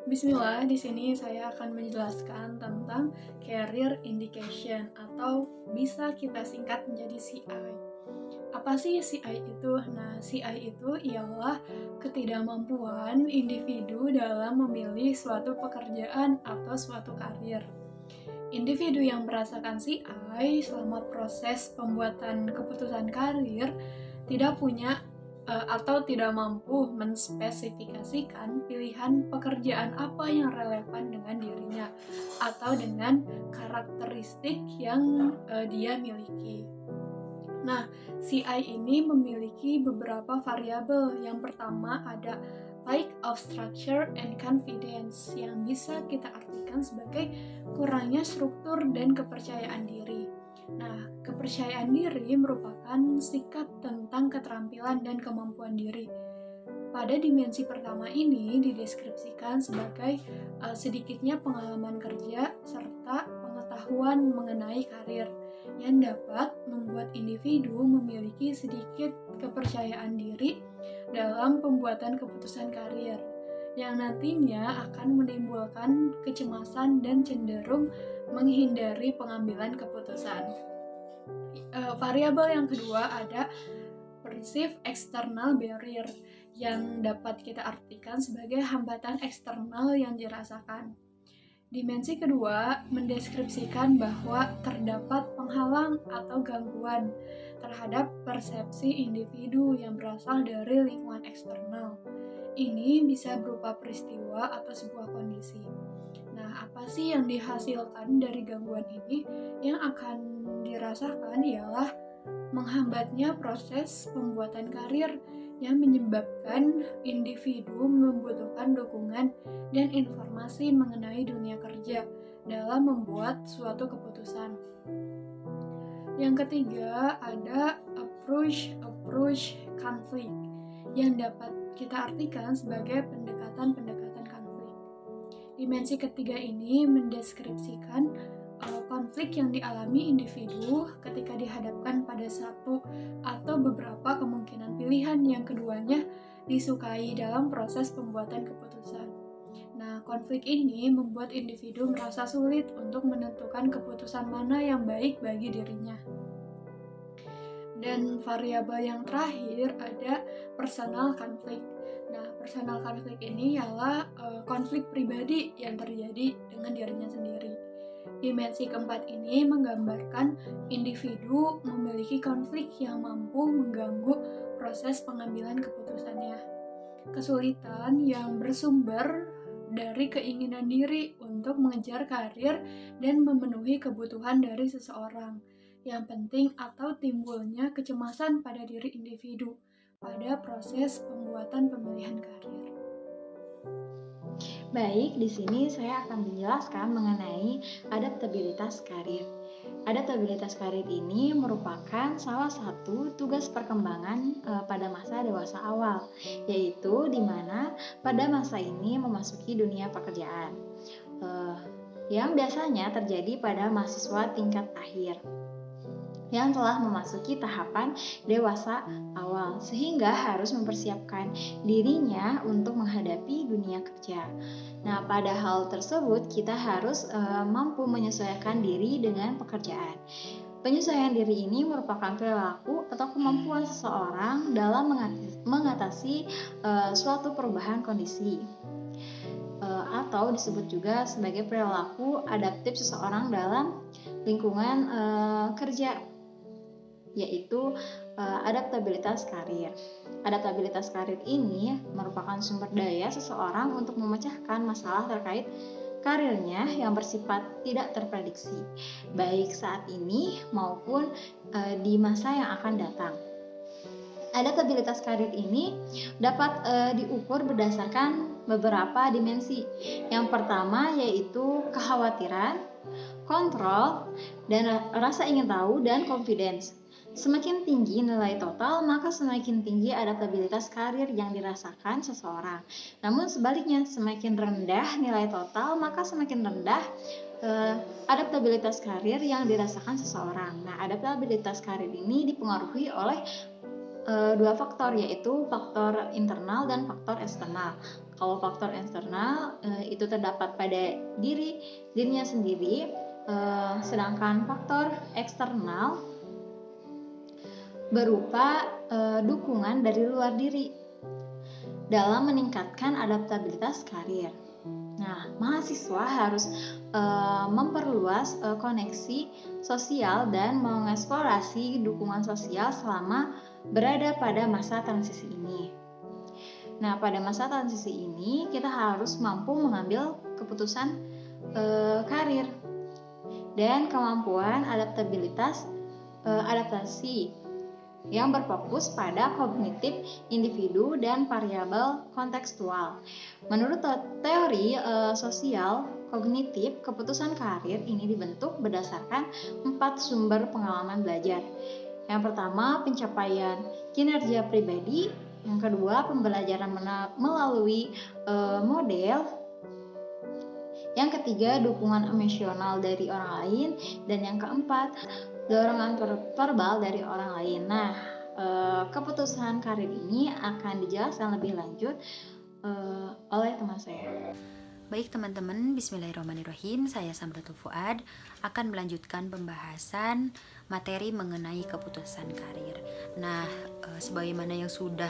Bismillah, di sini saya akan menjelaskan tentang career indication atau bisa kita singkat menjadi CI. Apa sih CI itu? Nah, CI itu ialah ketidakmampuan individu dalam memilih suatu pekerjaan atau suatu karir. Individu yang merasakan CI selama proses pembuatan keputusan karir tidak punya atau tidak mampu menspesifikasikan pilihan pekerjaan apa yang relevan dengan dirinya atau dengan karakteristik yang dia miliki. Nah, CI ini memiliki beberapa variabel. Yang pertama ada lack of structure and confidence yang bisa kita artikan sebagai kurangnya struktur dan kepercayaan diri. Nah, kepercayaan diri merupakan sikap tentang keterampilan dan kemampuan diri. Pada dimensi pertama ini dideskripsikan sebagai sedikitnya pengalaman kerja serta pengetahuan mengenai karir yang dapat membuat individu memiliki sedikit kepercayaan diri dalam pembuatan keputusan karir yang nantinya akan menimbulkan kecemasan dan cenderung menghindari pengambilan keputusan. Variabel yang kedua ada perceived external barrier yang dapat kita artikan sebagai hambatan eksternal yang dirasakan. Dimensi kedua mendeskripsikan bahwa terdapat penghalang atau gangguan terhadap persepsi individu yang berasal dari lingkungan eksternal. Ini bisa berupa peristiwa atau sebuah kondisi. Nah, apa sih yang dihasilkan dari gangguan ini? Yang akan dirasakan ialah menghambatnya proses pembuatan karir yang menyebabkan individu membutuhkan dukungan dan informasi mengenai dunia kerja dalam membuat suatu keputusan. Yang ketiga ada approach conflict yang dapat kita artikan sebagai pendekatan konflik. Dimensi ketiga ini mendeskripsikan konflik yang dialami individu ketika dihadapkan pada satu atau beberapa kemungkinan pilihan yang keduanya disukai dalam proses pembuatan keputusan. Nah, konflik ini membuat individu merasa sulit untuk menentukan keputusan mana yang baik bagi dirinya. Dan variabel yang terakhir ada personal conflict. Nah, personal conflict ini ialah konflik pribadi yang terjadi dengan dirinya sendiri. Dimensi keempat ini menggambarkan individu memiliki konflik yang mampu mengganggu proses pengambilan keputusannya. Kesulitan yang bersumber dari keinginan diri untuk mengejar karir dan memenuhi kebutuhan dari seseorang. Yang penting atau timbulnya kecemasan pada diri individu pada proses pembuatan pemilihan karir. Baik, di sini saya akan menjelaskan mengenai adaptabilitas karir. Adaptabilitas karir ini merupakan salah satu tugas perkembangan pada masa dewasa awal, yaitu di mana pada masa ini memasuki dunia pekerjaan, yang biasanya terjadi pada mahasiswa tingkat akhir yang telah memasuki tahapan dewasa awal sehingga harus mempersiapkan dirinya untuk menghadapi dunia kerja. Nah, pada hal tersebut kita harus mampu menyesuaikan diri dengan pekerjaan. Penyesuaian diri ini merupakan perilaku atau kemampuan seseorang dalam mengatasi suatu perubahan kondisi. Atau disebut juga sebagai perilaku adaptif seseorang dalam lingkungan kerja, yaitu adaptabilitas karir. Adaptabilitas karir ini merupakan sumber daya seseorang untuk memecahkan masalah terkait karirnya yang bersifat tidak terprediksi, baik saat ini maupun di masa yang akan datang. Adaptabilitas karir ini dapat diukur berdasarkan beberapa dimensi. Yang pertama yaitu kekhawatiran, kontrol, dan rasa ingin tahu, dan confidence. Semakin tinggi nilai total, maka semakin tinggi adaptabilitas karir yang dirasakan seseorang. Namun sebaliknya, semakin rendah nilai total, maka semakin rendah adaptabilitas karir yang dirasakan seseorang. Nah, adaptabilitas karir ini dipengaruhi oleh dua faktor, yaitu faktor internal dan faktor eksternal. Kalau faktor eksternal itu terdapat pada dirinya sendiri, sedangkan faktor eksternal berupa dukungan dari luar diri dalam meningkatkan adaptabilitas karir. Nah, mahasiswa harus memperluas koneksi sosial dan mengeksplorasi dukungan sosial selama berada pada masa transisi ini. Nah, pada masa transisi ini kita harus mampu mengambil keputusan karir dan kemampuan adaptasi yang berfokus pada kognitif individu dan variabel kontekstual. Menurut teori sosial kognitif, keputusan karir ini dibentuk berdasarkan 4 sumber pengalaman belajar. Yang pertama, pencapaian kinerja pribadi. Yang kedua, pembelajaran melalui model. Yang ketiga, dukungan emosional dari orang lain. Dan yang keempat, dorongan verbal dari orang lain. Nah, keputusan karir ini akan dijelaskan lebih lanjut oleh teman saya. Baik teman-teman, bismillahirrahmanirrahim. Saya Samratul Fuad akan melanjutkan pembahasan materi mengenai keputusan karir. Nah, sebagaimana yang sudah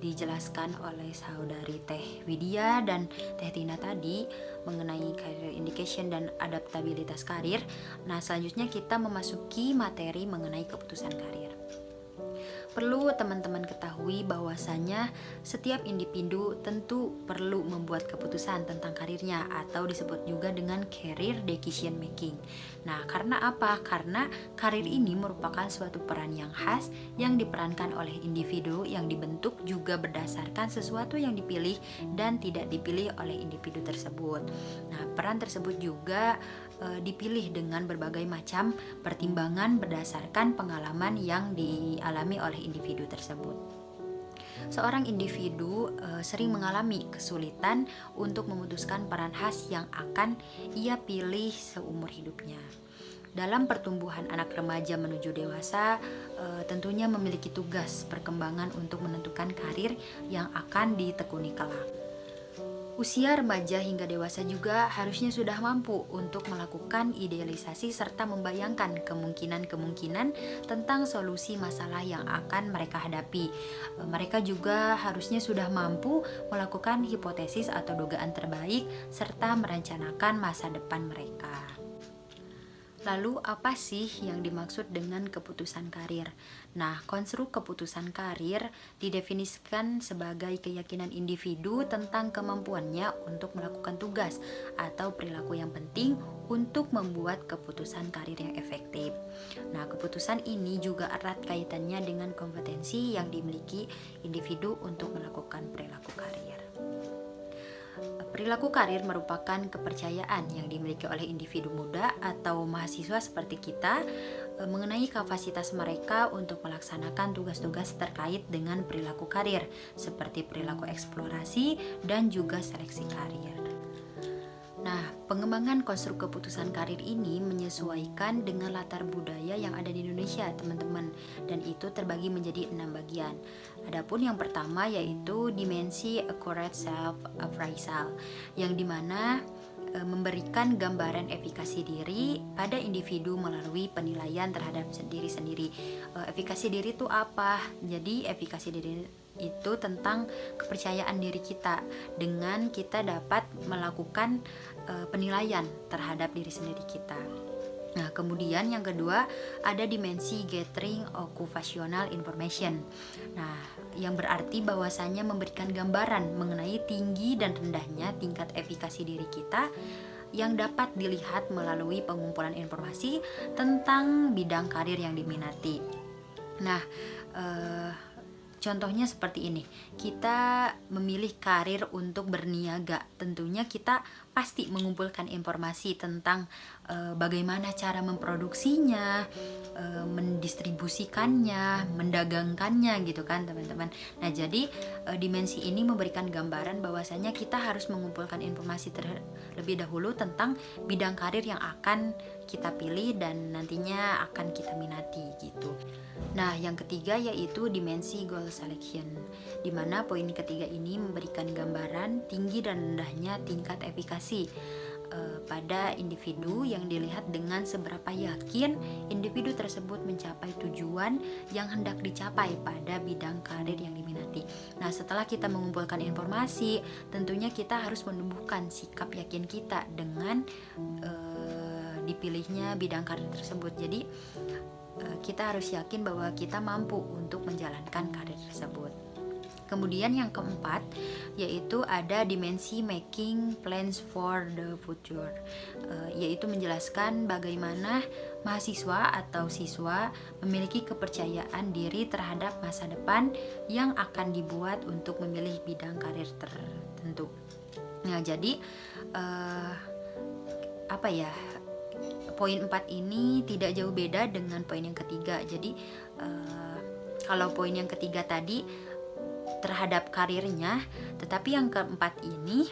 dijelaskan oleh saudari Teh Widya dan Teh Tina tadi mengenai career indication dan adaptabilitas karir. Nah, selanjutnya kita memasuki materi mengenai keputusan karir. Perlu teman-teman ketahui bahwasanya setiap individu tentu perlu membuat keputusan tentang karirnya atau disebut juga dengan career decision making. Nah, karena apa? Karena karir ini merupakan suatu peran yang khas yang diperankan oleh individu yang dibentuk juga berdasarkan sesuatu yang dipilih dan tidak dipilih oleh individu tersebut. Nah, peran tersebut juga dipilih dengan berbagai macam pertimbangan berdasarkan pengalaman yang dialami oleh individu tersebut. Seorang individu sering mengalami kesulitan untuk memutuskan peran khas yang akan ia pilih seumur hidupnya. Dalam pertumbuhan anak remaja menuju dewasa, tentunya memiliki tugas perkembangan untuk menentukan karir yang akan ditekuni kelak. Usia remaja hingga dewasa juga harusnya sudah mampu untuk melakukan idealisasi serta membayangkan kemungkinan-kemungkinan tentang solusi masalah yang akan mereka hadapi. Mereka juga harusnya sudah mampu melakukan hipotesis atau dugaan terbaik serta merencanakan masa depan mereka. Lalu apa sih yang dimaksud dengan keputusan karir? Nah, konstruk keputusan karir didefinisikan sebagai keyakinan individu tentang kemampuannya untuk melakukan tugas atau perilaku yang penting untuk membuat keputusan karir yang efektif. Nah, keputusan ini juga erat kaitannya dengan kompetensi yang dimiliki individu untuk melakukan perilaku karir. Perilaku karir merupakan kepercayaan yang dimiliki oleh individu muda atau mahasiswa seperti kita mengenai kapasitas mereka untuk melaksanakan tugas-tugas terkait dengan perilaku karir seperti perilaku eksplorasi dan juga seleksi karir. Nah, pengembangan konstruk keputusan karir ini menyesuaikan dengan latar budaya yang ada di Indonesia, teman-teman, dan itu terbagi menjadi 6 bagian. Adapun yang pertama yaitu dimensi accurate self-appraisal, yang dimana memberikan gambaran efikasi diri pada individu melalui penilaian terhadap diri sendiri. Efikasi diri itu apa? Jadi efikasi diri itu tentang kepercayaan diri kita dengan kita dapat melakukan penilaian terhadap diri sendiri kita. Nah, kemudian yang kedua ada dimensi gathering occupational information. Nah, yang berarti bahwasanya memberikan gambaran mengenai tinggi dan rendahnya tingkat efikasi diri kita yang dapat dilihat melalui pengumpulan informasi tentang bidang karir yang diminati. Nah, Contohnya seperti ini, kita memilih karir untuk berniaga, tentunya kita pasti mengumpulkan informasi tentang bagaimana cara memproduksinya, mendistribusikannya, mendagangkannya gitu kan teman-teman. Nah jadi dimensi ini memberikan gambaran bahwasanya kita harus mengumpulkan informasi terlebih dahulu tentang bidang karir yang akan kita pilih dan nantinya akan kita minati gitu. Nah, yang ketiga yaitu dimensi goal selection, di mana poin ketiga ini memberikan gambaran tinggi dan rendahnya tingkat efikasi pada individu yang dilihat dengan seberapa yakin individu tersebut mencapai tujuan yang hendak dicapai pada bidang karir yang diminati. Nah, setelah kita mengumpulkan informasi, tentunya kita harus menumbuhkan sikap yakin kita dengan dipilihnya bidang karir tersebut. Jadi kita harus yakin bahwa kita mampu untuk menjalankan karir tersebut. Kemudian yang keempat yaitu ada dimensi making plans for the future, yaitu menjelaskan bagaimana mahasiswa atau siswa memiliki kepercayaan diri terhadap masa depan yang akan dibuat untuk memilih bidang karir tertentu. Nah, jadi poin 4 ini tidak jauh beda dengan poin yang ketiga. Jadi kalau poin yang ketiga tadi terhadap karirnya, tetapi yang keempat ini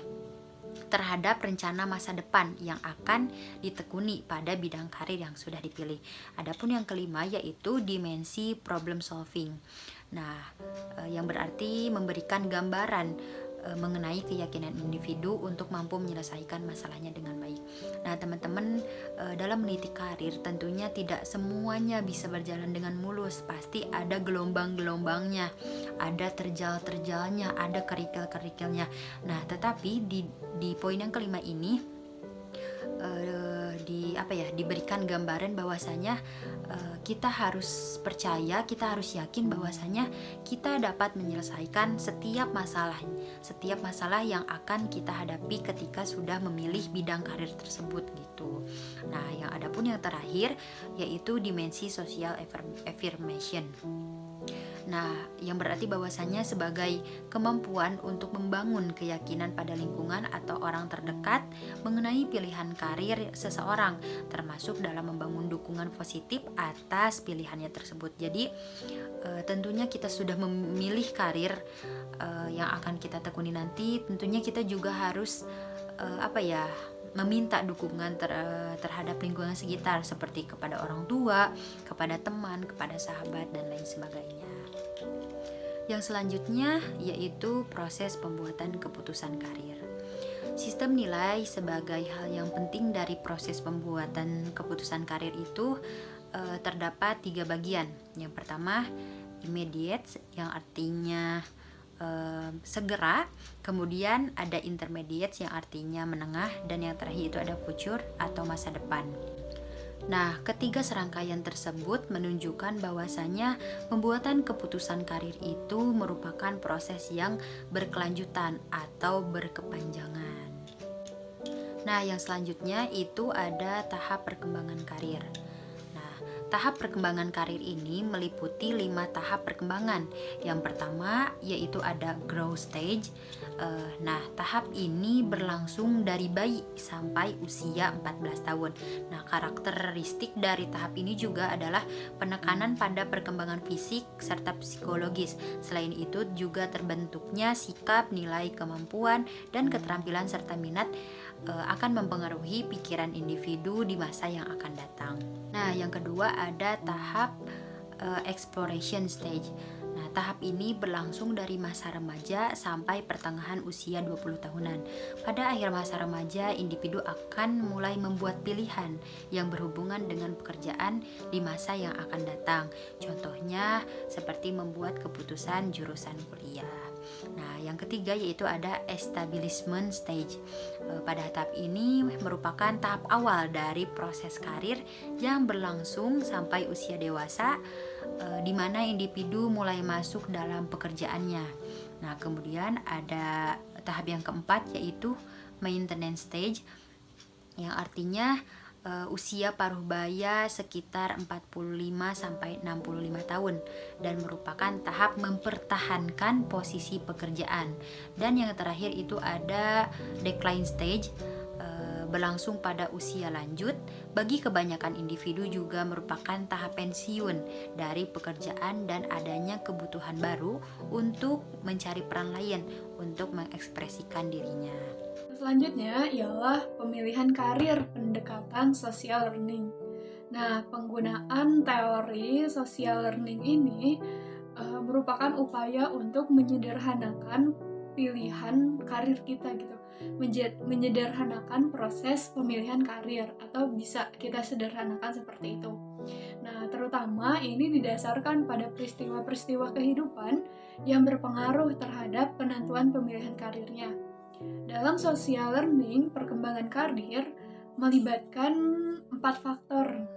terhadap rencana masa depan yang akan ditekuni pada bidang karir yang sudah dipilih. Adapun yang kelima yaitu dimensi problem solving. Nah, yang berarti memberikan gambaran mengenai keyakinan individu untuk mampu menyelesaikan masalahnya dengan baik. Nah, teman-teman, dalam meniti karir tentunya tidak semuanya bisa berjalan dengan mulus. Pasti ada gelombang-gelombangnya, ada terjal-terjalnya, ada kerikil-kerikilnya. Nah, tetapi di poin yang kelima ini diberikan gambaran bahwasanya kita harus percaya, kita harus yakin bahwasanya kita dapat menyelesaikan setiap masalah yang akan kita hadapi ketika sudah memilih bidang karir tersebut gitu. Nah, adapun yang terakhir yaitu dimensi social affirmation. Nah, yang berarti bahwasanya sebagai kemampuan untuk membangun keyakinan pada lingkungan atau orang terdekat mengenai pilihan karir seseorang, termasuk dalam membangun dukungan positif atas pilihannya tersebut. Jadi, tentunya kita sudah memilih karir yang akan kita tekuni nanti, tentunya kita juga harus meminta dukungan terhadap lingkungan sekitar, seperti kepada orang tua, kepada teman, kepada sahabat, dan lain sebagainya. Yang selanjutnya yaitu proses pembuatan keputusan karir. Sistem nilai sebagai hal yang penting dari proses pembuatan keputusan karir itu terdapat 3 bagian. Yang pertama, immediate, yang artinya segera. Kemudian ada intermediate yang artinya menengah, dan yang terakhir itu ada future atau masa depan. Nah, ketiga serangkaian tersebut menunjukkan bahwasanya pembuatan keputusan karir itu merupakan proses yang berkelanjutan atau berkepanjangan. Nah, yang selanjutnya itu ada tahap perkembangan karir. Tahap perkembangan karir ini meliputi 5 tahap perkembangan. Yang pertama yaitu ada growth stage. Tahap ini berlangsung dari bayi sampai usia 14 tahun. Nah, karakteristik dari tahap ini juga adalah penekanan pada perkembangan fisik serta psikologis. Selain itu juga terbentuknya sikap, nilai, kemampuan, dan keterampilan serta minat akan mempengaruhi pikiran individu di masa yang akan datang. Nah, yang kedua ada tahap exploration stage. Nah, tahap ini berlangsung dari masa remaja sampai pertengahan usia 20 tahunan. Pada akhir masa remaja, individu akan mulai membuat pilihan yang berhubungan dengan pekerjaan di masa yang akan datang. Contohnya seperti membuat keputusan jurusan kuliah. Nah, yang ketiga yaitu ada establishment stage. Pada tahap ini merupakan tahap awal dari proses karir yang berlangsung sampai usia dewasa, di mana individu mulai masuk dalam pekerjaannya. Nah, kemudian ada tahap yang keempat yaitu maintenance stage, yang artinya usia paruh baya sekitar 45 sampai 65 tahun dan merupakan tahap mempertahankan posisi pekerjaan. Dan yang terakhir itu ada decline stage, berlangsung pada usia lanjut. Bagi kebanyakan individu juga merupakan tahap pensiun dari pekerjaan dan adanya kebutuhan baru untuk mencari peran lain untuk mengekspresikan dirinya. Selanjutnya ialah pemilihan karir pendekatan social learning. Nah, penggunaan teori social learning ini merupakan upaya untuk menyederhanakan pilihan karir kita gitu. Menyederhanakan proses pemilihan karir, atau bisa kita sederhanakan seperti itu. Nah, terutama ini didasarkan pada peristiwa-peristiwa kehidupan yang berpengaruh terhadap penentuan pemilihan karirnya. Dalam social learning, perkembangan karir melibatkan 4 faktor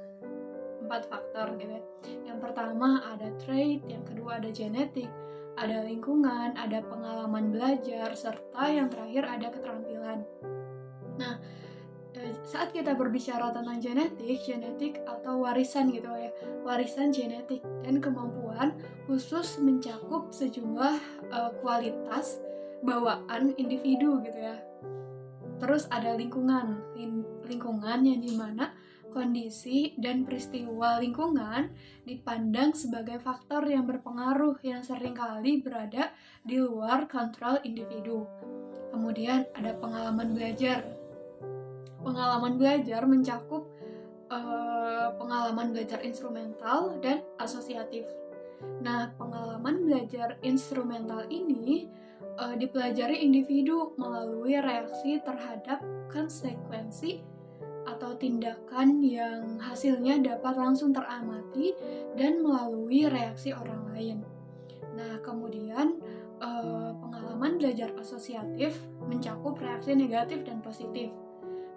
gitu ya. Yang pertama ada trait, yang kedua ada genetik, ada lingkungan, ada pengalaman belajar, serta yang terakhir ada keterampilan. Nah, saat kita berbicara tentang genetik atau warisan gitu ya, warisan genetik dan kemampuan khusus mencakup sejumlah kualitas bawaan individu gitu ya. Terus ada lingkungan yang dimana kondisi dan peristiwa lingkungan dipandang sebagai faktor yang berpengaruh yang seringkali berada di luar kontrol individu. Kemudian ada pengalaman belajar. Pengalaman belajar mencakup pengalaman belajar instrumental dan asosiatif. Nah, pengalaman belajar instrumental ini dipelajari individu melalui reaksi terhadap konsekuensi atau tindakan yang hasilnya dapat langsung teramati dan melalui reaksi orang lain. Nah, kemudian pengalaman belajar asosiatif mencakup reaksi negatif dan positif.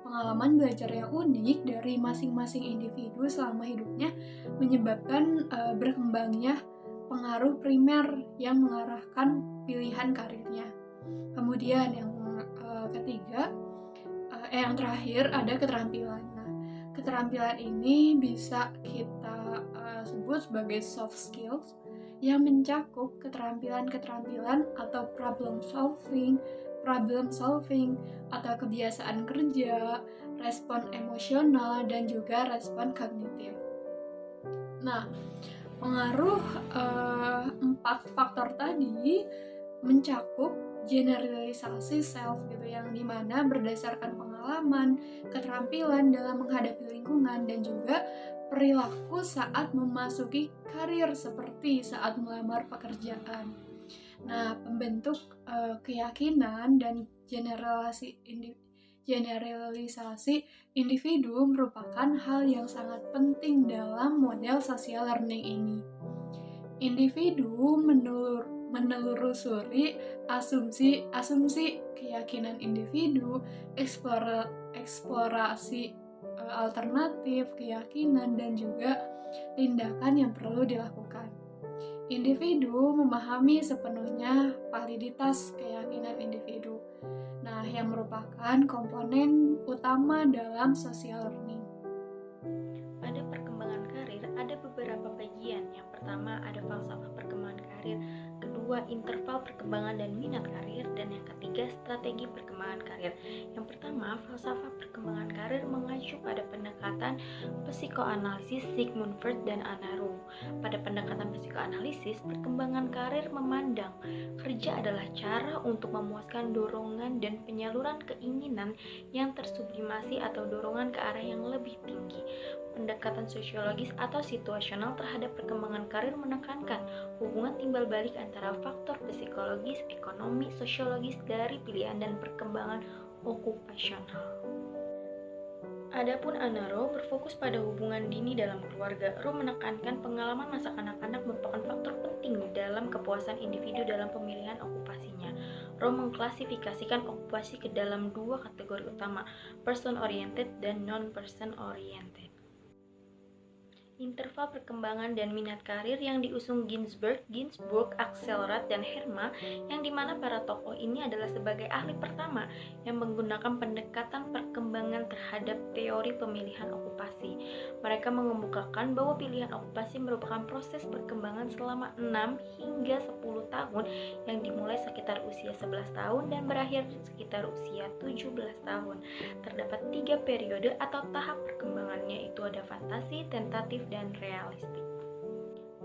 Pengalaman belajar yang unik dari masing-masing individu selama hidupnya menyebabkan berkembangnya pengaruh primer yang mengarahkan pilihan karirnya. Kemudian yang ketiga, yang terakhir ada keterampilan. Nah, keterampilan ini bisa kita sebut sebagai soft skills yang mencakup keterampilan atau problem solving atau kebiasaan kerja, respon emosional, dan juga respon kognitif. Nah, pengaruh 4 faktor tadi mencakup generalisasi self gitu, yang dimana berdasarkan pengalaman, keterampilan dalam menghadapi lingkungan, dan juga perilaku saat memasuki karir seperti saat melamar pekerjaan. Nah, pembentuk keyakinan dan generalisasi individu merupakan hal yang sangat penting dalam model social learning ini. Individu menelusuri asumsi keyakinan individu, eksplorasi alternatif keyakinan, dan juga tindakan yang perlu dilakukan. Individu memahami sepenuhnya validitas keyakinan individu. Nah, yang merupakan komponen utama dalam social learning. Pada perkembangan karir ada beberapa bagian. Yang pertama ada falsafah perkembangan karir, kedua interval perkembangan dan minat karir, dan yang ketiga strategi perkembangan karir. Yang pertama, falsafah perkembangan karir mengacu pada pendekatan psikoanalisis Sigmund Freud dan Anna Room. Pada pendekatan psikoanalisis, perkembangan karir memandang kerja adalah cara untuk memuaskan dorongan dan penyaluran keinginan yang tersublimasi atau dorongan ke arah yang lebih tinggi. Pendekatan sosiologis atau situasional terhadap perkembangan karir menekankan hubungan timbal balik antara faktor psikologis, ekonomi, sosiologis dari pilihan dan perkembangan okupasional. Adapun Anna Rowe berfokus pada hubungan dini dalam keluarga. Rowe menekankan pengalaman masa kanak-kanak merupakan faktor penting dalam kepuasan individu dalam pemilihan okupasinya. Rowe mengklasifikasikan okupasi ke dalam 2 kategori utama, person-oriented dan non-person-oriented. Interval perkembangan dan minat karir yang diusung Ginsberg, Axelrod, dan Herma, yang dimana para tokoh ini adalah sebagai ahli pertama yang menggunakan pendekatan perkembangan terhadap teori pemilihan okupasi. Mereka mengemukakan bahwa pilihan okupasi merupakan proses perkembangan selama 6 hingga 10 tahun yang dimulai sekitar usia 11 tahun dan berakhir sekitar usia 17 tahun. Terdapat 3 periode atau tahap perkembangannya, itu ada fantasi, tentatif, dan realistik.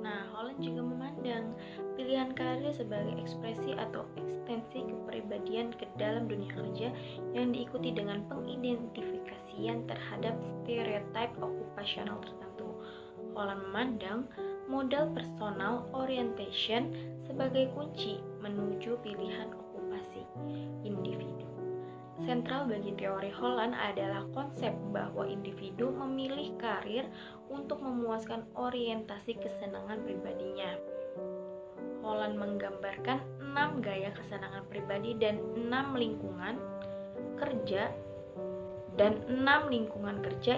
Nah, Holland juga memandang pilihan karir sebagai ekspresi atau ekstensi kepribadian ke dalam dunia kerja yang diikuti dengan pengidentifikasian terhadap stereotip okupasional tertentu. Holland memandang modal personal orientation sebagai kunci menuju pilihan okupasi individu. Sentral bagi teori Holland adalah konsep bahwa individu memilih karir untuk memuaskan orientasi kesenangan pribadinya. Holland menggambarkan 6 gaya kesenangan pribadi dan 6 lingkungan kerja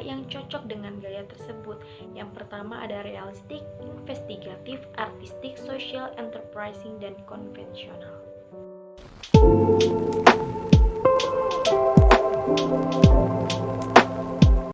yang cocok dengan gaya tersebut. Yang pertama ada realistik, investigatif, artistik, social, enterprising, dan konvensional.